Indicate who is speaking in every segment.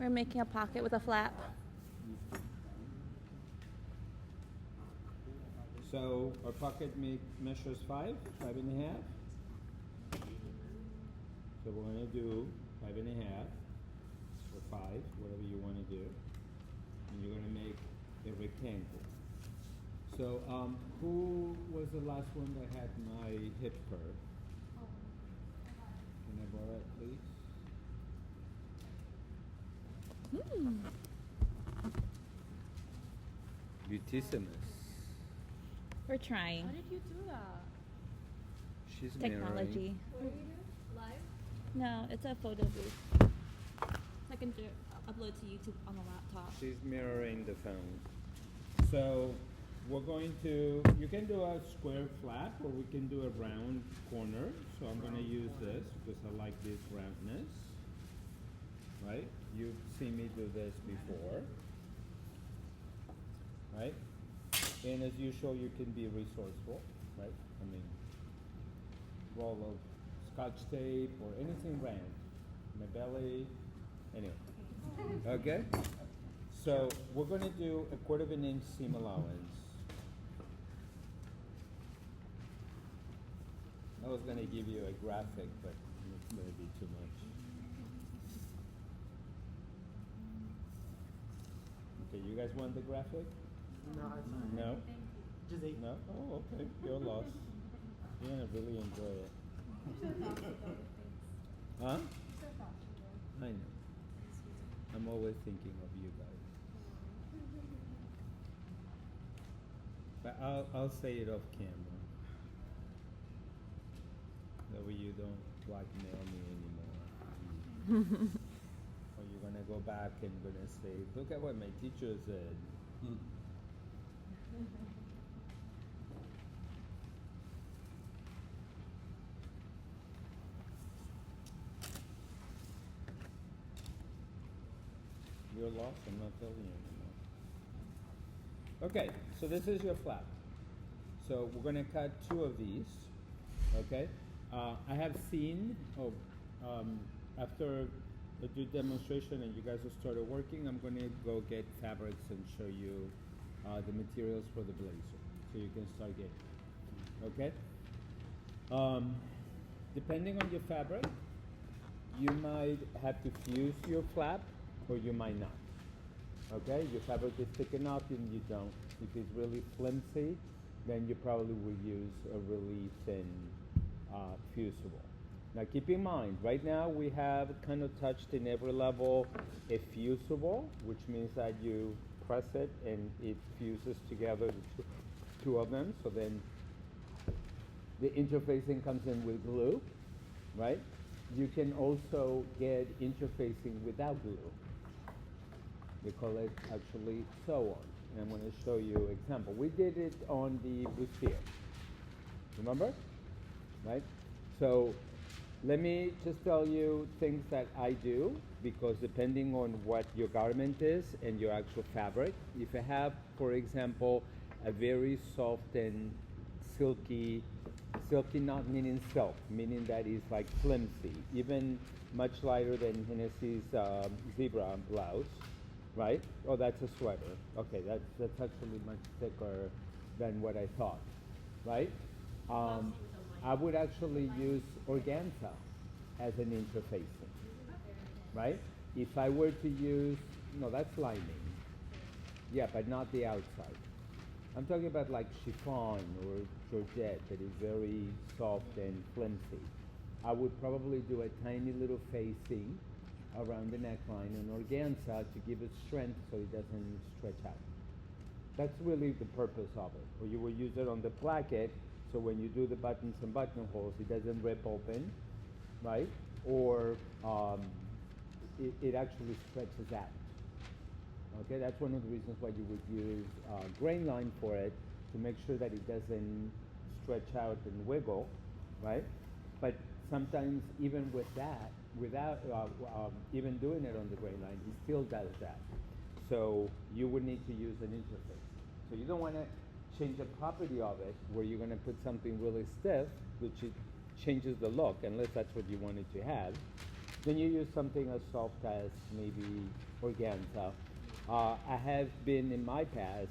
Speaker 1: We're making a pocket with a flap.
Speaker 2: So our pocket measures 5.5. So we're going to do 5.5 or 5, whatever you want to do. And you're going to make a rectangle. So who was the last one that had my hip curve? Can I borrow it, please? Beautissimus.
Speaker 1: We're trying.
Speaker 3: How did you do that?
Speaker 2: She's
Speaker 1: Technology.
Speaker 3: What do you do? Live?
Speaker 1: No, it's a photo booth. So I can upload to YouTube on the laptop.
Speaker 2: She's mirroring the phone. So we're going to, you can do a square flap or we can do a round corner. So I'm going to use this because I like this roundness. Right? You've seen me do this before. Right? And as usual, you can be resourceful. Right? I mean, roll of Scotch tape or anything round. My belly. Anyway. Okay? So we're going to do 1/4 inch seam allowance. I was going to give you a graphic, but it's going to be too much. Okay, you guys want the graphic?
Speaker 4: No, it's fine.
Speaker 2: No?
Speaker 4: Just eat.
Speaker 2: No? Oh, okay. You're lost. You're going to really enjoy it. Huh? I know. I'm always thinking of you guys. But I'll say it off camera. That way you don't blackmail me anymore. Or you're gonna go back and gonna say, look at what my teacher said. You're lost, I'm not telling you anymore. Okay, so this is your flap. So we're gonna cut 2 of these, okay? I have seen, after I do demonstration and you guys have started working, I'm gonna go get fabrics and show you the materials for the blazer. So you can start getting, okay? Depending on your fabric, you might have to fuse your flap or you might not. Okay, your fabric is thick enough and you don't. If it's really flimsy, then you probably will use a really thin fusible. Now keep in mind, right now we have kind of touched in every level a fusible, which means that you press it and it fuses together the two of them. So then the interfacing comes in with glue, right? You can also get interfacing without glue. They call it actually sew-on. And I'm going to show you an example. We did it on the bustier. Remember? Right? So let me just tell you things that I do, because depending on what your garment is and your actual fabric, if you have, for example, a very soft and silky not meaning silk, meaning that it's like flimsy, even much lighter than Hennessy's zebra blouse, right? Oh, that's a sweater. Okay, that's actually much thicker than what I thought, right? I would actually use organza as an interfacing, right? If I were to use, no, that's lining. Yeah, but not the outside. I'm talking about like chiffon or georgette that is very soft and flimsy. I would probably do a tiny little facing around the neckline and organza to give it strength so it doesn't stretch out. That's really the purpose of it. Or you will use it on the placket so when you do the buttons and buttonholes it doesn't rip open, right? Or it actually stretches out. Okay, that's one of the reasons why you would use grain line for it, to make sure that it doesn't stretch out and wiggle, right? But sometimes even with that, without even doing it on the grain line, it still does that. So you would need to use an interface. So you don't want to change the property of it where you're going to put something really stiff, which it changes the look, unless that's what you wanted to have, Then you use something as soft as maybe organza. I have been in my past,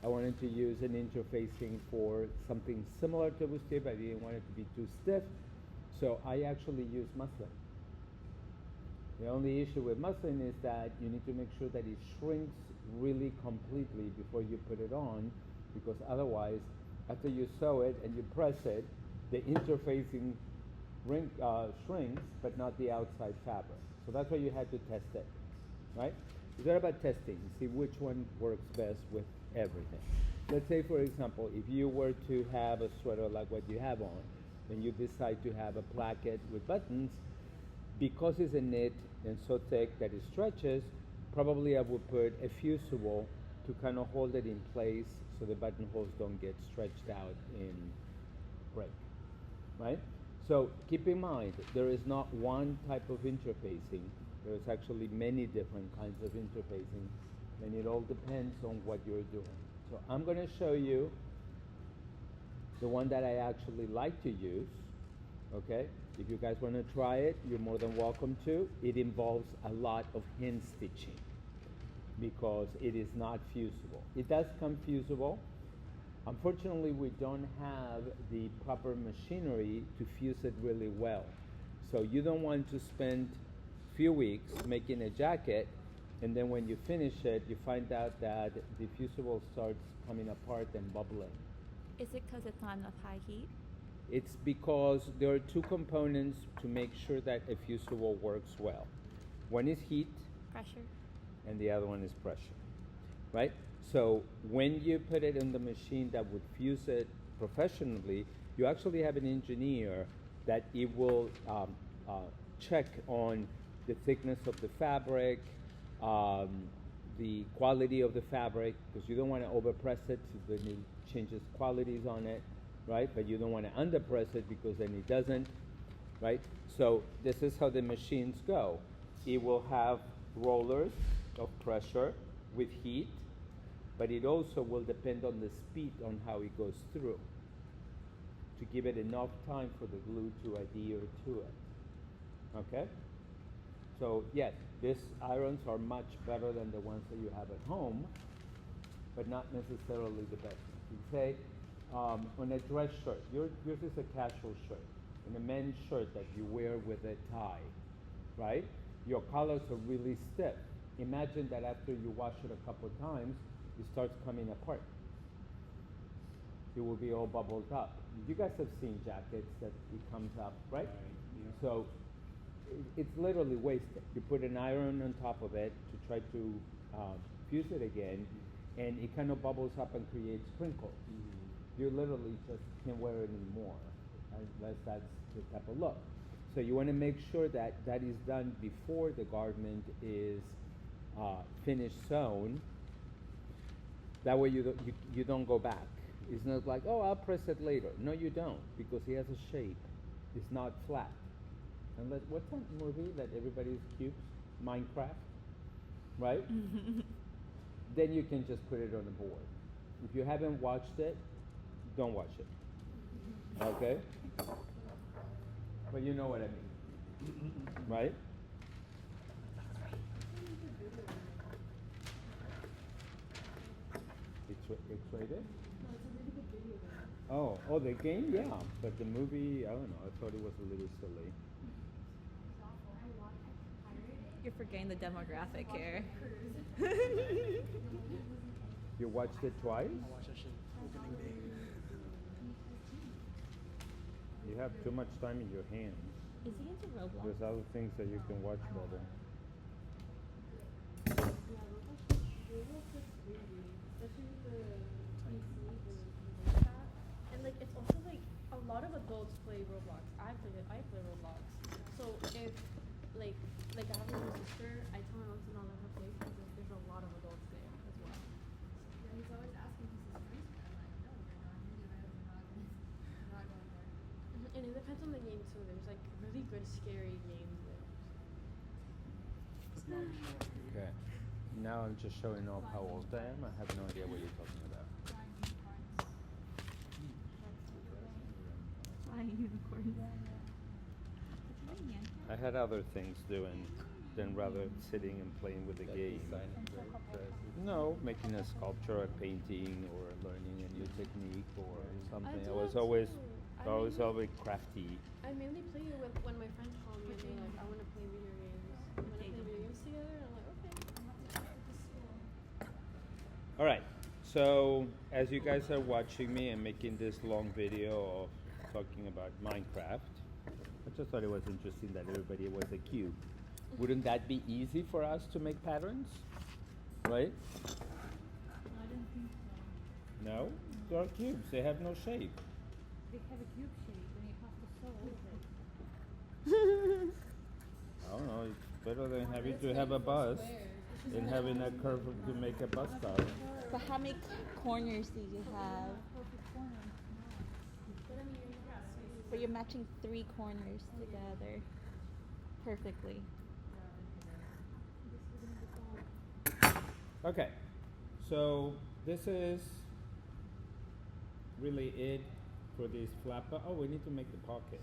Speaker 2: I wanted to use an interfacing for something similar to bustier, but I didn't want it to be too stiff. So I actually use muslin. The only issue with muslin is that you need to make sure that it shrinks really completely before you put it on, because otherwise, after you sew it and you press it, the interfacing shrinks, but not the outside fabric. So that's why you had to test it, right? It's all about testing, see which one works best with everything. Let's say, for example, if you were to have a sweater like what you have on, and you decide to have a placket with buttons, because it's a knit and so thick that it stretches, probably I would put a fusible to kind of hold it in place so the buttonholes don't get stretched out and break, right? So keep in mind, there is not one type of interfacing. There's actually many different kinds of interfacing, and it all depends on what you're doing. So I'm going to show you the one that I actually like to use, okay? If you guys want to try it, you're more than welcome to. It involves a lot of hand stitching because it is not fusible. It does come fusible. Unfortunately, we don't have the proper machinery to fuse it really well. So you don't want to spend a few weeks making a jacket, and then when you finish it, you find out that the fusible starts coming apart and bubbling.
Speaker 1: Is it because it's not enough high heat?
Speaker 2: It's because there are two components to make sure that a fusible works well. One is heat,
Speaker 1: Pressure?
Speaker 2: and the other one is pressure, right? So when you put it in the machine that would fuse it professionally, you actually have an engineer that it will check on the thickness of the fabric, the quality of the fabric, because you don't want to overpress it so then it changes qualities on it, right? But you don't want to underpress it because then it doesn't, right? So this is how the machines go. It will have rollers of pressure with heat, but it also will depend on the speed on how it goes through to give it enough time for the glue to adhere to it, okay? So yes, these irons are much better than the ones that you have at home, but not necessarily the best. You say on a dress shirt, yours is a casual shirt, and a men's shirt that you wear with a tie, right? Your collars are really stiff. Imagine that after you wash it a couple times, it starts coming apart. It will be all bubbled up. You guys have seen jackets that it comes up, right?
Speaker 4: Yeah.
Speaker 2: So it's literally wasted. You put an iron on top of it to try to fuse it again, and it kind of bubbles up and creates crinkles. You literally just can't wear it anymore, unless that's the type of look. So you want to make sure that that is done before the garment is finished sewn. That way you don't go back. It's not like, oh, I'll press it later. No, you don't, because it has a shape. It's not flat. Unless, what's that movie that everybody's cubes? Minecraft, right? Then you can just put it on the board. If you haven't watched it, don't watch it. Okay? But you know what I mean, right? It's rated? Oh, the game? Yeah. But the movie, I don't know. I thought it was a little silly.
Speaker 1: You're forgetting the demographic here.
Speaker 2: You watched it twice?
Speaker 4: I watched that shit opening day.
Speaker 2: You have too much time in your hands.
Speaker 1: Is he into Roblox?
Speaker 2: There's other things that you can watch better.
Speaker 3: And like it's also like a lot of adults play Roblox. I play Roblox. So if like I have a little sister, I tell my mom to not let her play because there's a lot of adults there as well.
Speaker 5: Yeah, he's always asking if his friends play. I'm like, no, they're not. They're not going there.
Speaker 3: And it depends on the game too. There's like really good scary games there.
Speaker 4: It's not sure.
Speaker 2: Okay. Now I'm just showing off how old I am. I have no idea what you're talking about.
Speaker 1: Flying unicorns. It's raining.
Speaker 2: I had other things doing than rather sitting and playing with the game. No, making a sculpture, a painting, or learning a new technique or something.
Speaker 3: do
Speaker 2: I was
Speaker 3: that
Speaker 2: always,
Speaker 3: too.
Speaker 2: always crafty.
Speaker 3: I mainly play it with when my friends call me and they're like, I want to play video games. We want to play video games together. And I'm like, okay.
Speaker 2: All right. So as you guys are watching me and making this long video of talking about Minecraft, I just thought it was interesting that everybody was a cube. Wouldn't that be easy for us to make patterns? Right?
Speaker 1: I don't think so.
Speaker 2: No? They are cubes. They have no shape.
Speaker 1: They have a cube shape and you have to sew over it.
Speaker 2: I don't know. It's better than having to have a bus than having a curve to make a bus stop.
Speaker 1: But how many corners do you have? But you're matching 3 corners together perfectly.
Speaker 2: Okay. So this is really it for this flapper. Oh, we need to make the pocket.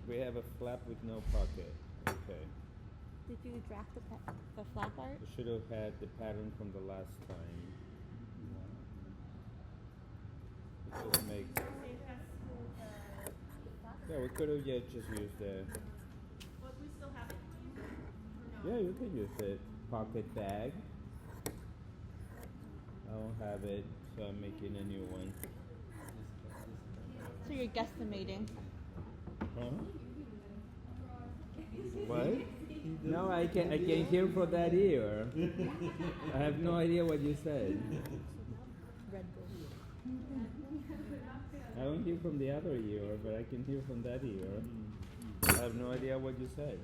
Speaker 2: We have a flap with no pocket. Okay.
Speaker 1: Did you draft the flap art?
Speaker 2: We should have had the pattern from the last time. Let's just make. Yeah, we could have just used the.
Speaker 1: But we still have it.
Speaker 2: Yeah, you can use it. Pocket bag. I don't have it, so I'm making a new one.
Speaker 1: So you're guesstimating.
Speaker 2: Huh? What? No, I can't hear from that ear. I have no idea what you said.
Speaker 1: Red Bull.
Speaker 2: I don't hear from the other ear, but I can hear from that ear. I have no idea what you said.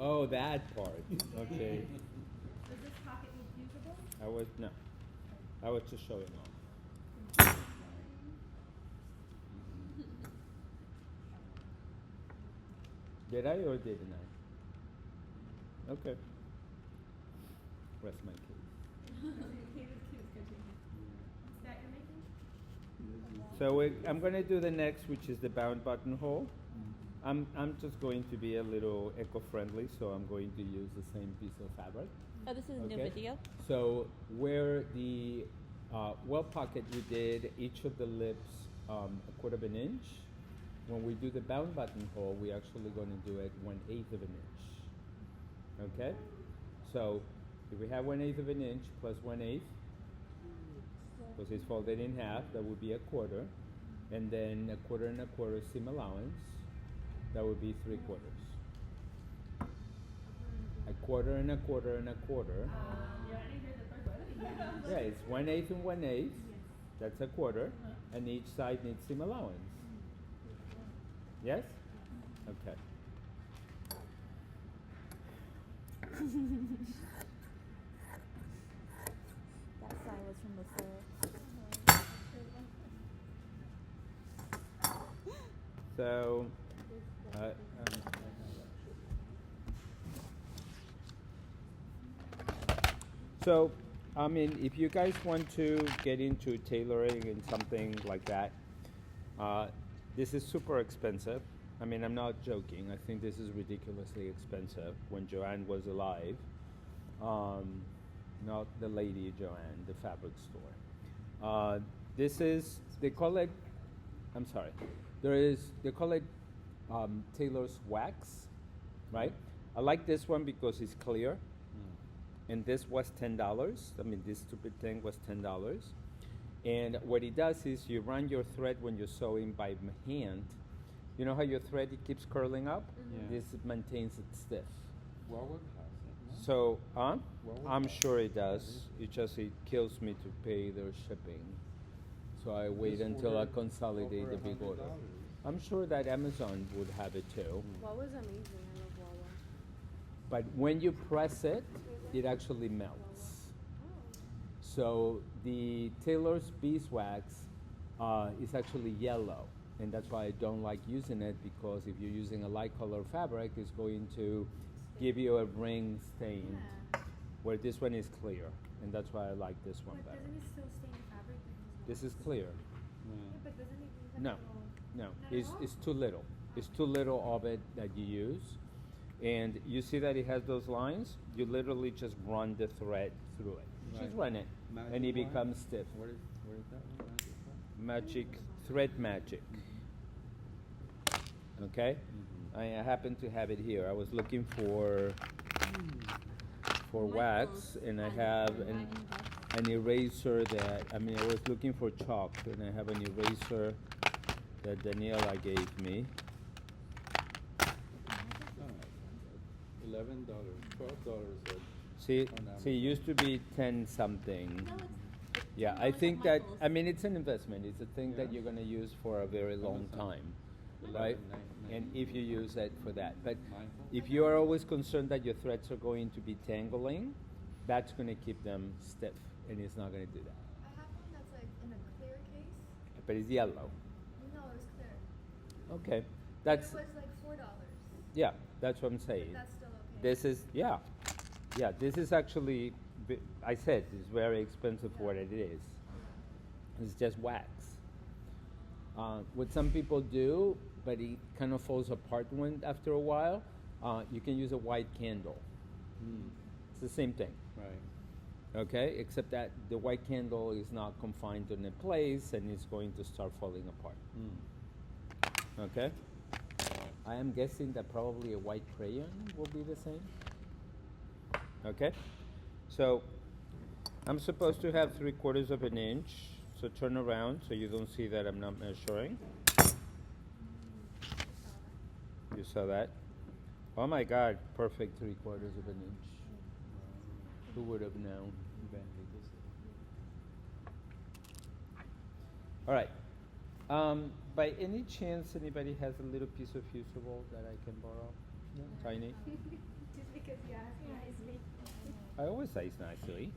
Speaker 2: Oh, that part. Okay.
Speaker 1: Is this pocket usable?
Speaker 2: I was just showing off. Did I or didn't I? Okay. Rest my case. So I'm going to do the next, which is the bound buttonhole. I'm just going to be a little eco-friendly, so I'm going to use the same piece of fabric.
Speaker 1: Oh, this is a new
Speaker 2: Okay.
Speaker 1: video?
Speaker 2: So where the well pocket, we did each of the lips a quarter of an inch. When we do the bound buttonhole, we're actually going to do it 1/8 of an inch. Okay? So if we have 1/8 of an inch plus 1/8, because it's folded in half, that would be a quarter. And then a quarter and a quarter seam allowance, that would be 3/4. A quarter and a quarter and a quarter. Yeah, it's 1/8 and 1/8. That's a quarter. And each side needs seam allowance. Yes? Okay.
Speaker 1: That side was from the syrup.
Speaker 2: So, so, I mean, if you guys want to get into tailoring and something like that, this is super expensive. I mean, I'm not joking. I think this is ridiculously expensive when Joanne was alive. Not the lady Joanne, the fabric store. This is, they call it, I'm sorry, they call it tailor's wax, right? I like this one because it's clear. And this was $10. I mean, this stupid thing was $10. And what it does is you run your thread when you're sewing by hand. You know how your thread, it keeps curling up?
Speaker 4: Yeah.
Speaker 2: This maintains it stiff.
Speaker 4: Warwick has it, no?
Speaker 2: So,
Speaker 4: Warwick
Speaker 2: I'm
Speaker 4: has
Speaker 2: sure it does. It kills me to pay their shipping. So I wait
Speaker 4: Just
Speaker 2: until I
Speaker 4: ordered
Speaker 2: consolidate
Speaker 4: over
Speaker 2: the big order.
Speaker 4: $100.
Speaker 2: I'm sure that Amazon would have it too.
Speaker 3: Wawa's amazing. I love Wawa.
Speaker 2: But when you press it, it actually melts. So the tailor's beeswax is actually yellow, and that's why I don't like using it, because if you're using a light color fabric, it's going to give you a ring stain, where this one is clear. and that's why I like this one
Speaker 5: But
Speaker 2: better.
Speaker 5: doesn't it still stain the fabric because it's
Speaker 2: This is
Speaker 5: wax?
Speaker 2: clear.
Speaker 5: Yeah, but doesn't it leave like
Speaker 2: No,
Speaker 5: a little...
Speaker 2: no,
Speaker 5: Not at
Speaker 2: it's,
Speaker 5: all?
Speaker 2: it's too little. It's too little of it that you use. And you see that it has those lines? You literally just run the thread through it. Just
Speaker 4: Right.
Speaker 2: run it,
Speaker 4: Magic
Speaker 2: and it
Speaker 4: line?
Speaker 2: becomes stiff.
Speaker 4: Where is that one? Magic line?
Speaker 2: Magic, thread magic. Okay? I happen to have it here. I was looking for wax, and I have an eraser that, I was looking for chalk, and I have an eraser that Daniela gave me.
Speaker 4: $11, $12.
Speaker 2: See,
Speaker 4: On
Speaker 2: it used to be 10 something.
Speaker 1: No, it's
Speaker 2: Yeah,
Speaker 1: $10
Speaker 2: I
Speaker 1: at
Speaker 2: think that,
Speaker 1: Michael's.
Speaker 2: it's an investment. It's a thing that
Speaker 4: Yeah.
Speaker 2: you're gonna use for a very long time, right? And if you use it for that. But if you are always concerned that your threads are going to be tangling, that's gonna keep them stiff, and it's not gonna do that.
Speaker 5: I have one that's like in a clear case.
Speaker 2: But it's yellow.
Speaker 5: No, it was clear.
Speaker 2: Okay,
Speaker 5: But
Speaker 2: that's,
Speaker 5: it was like $4.
Speaker 2: yeah, that's what I'm saying.
Speaker 5: But that's still okay.
Speaker 2: This is, yeah, this is actually, I said, it's very expensive for what it is. It's just wax. What some people do, but it kind of falls apart after a while, you can use a white candle. It's the same thing,
Speaker 4: Right.
Speaker 2: okay? Except that the white candle is not confined in a place and it's going to start falling apart, okay? I am guessing that probably a white crayon will be the same. Okay, so I'm supposed to have 3/4 of an inch. So turn around so you don't see that I'm not measuring. You saw that? Oh my God, perfect 3/4 of an inch. Who would have known? All right. By any chance, anybody has a little piece of fusible that I can borrow? No? Tiny?
Speaker 5: Just because you asked nicely.
Speaker 2: I always say nicely.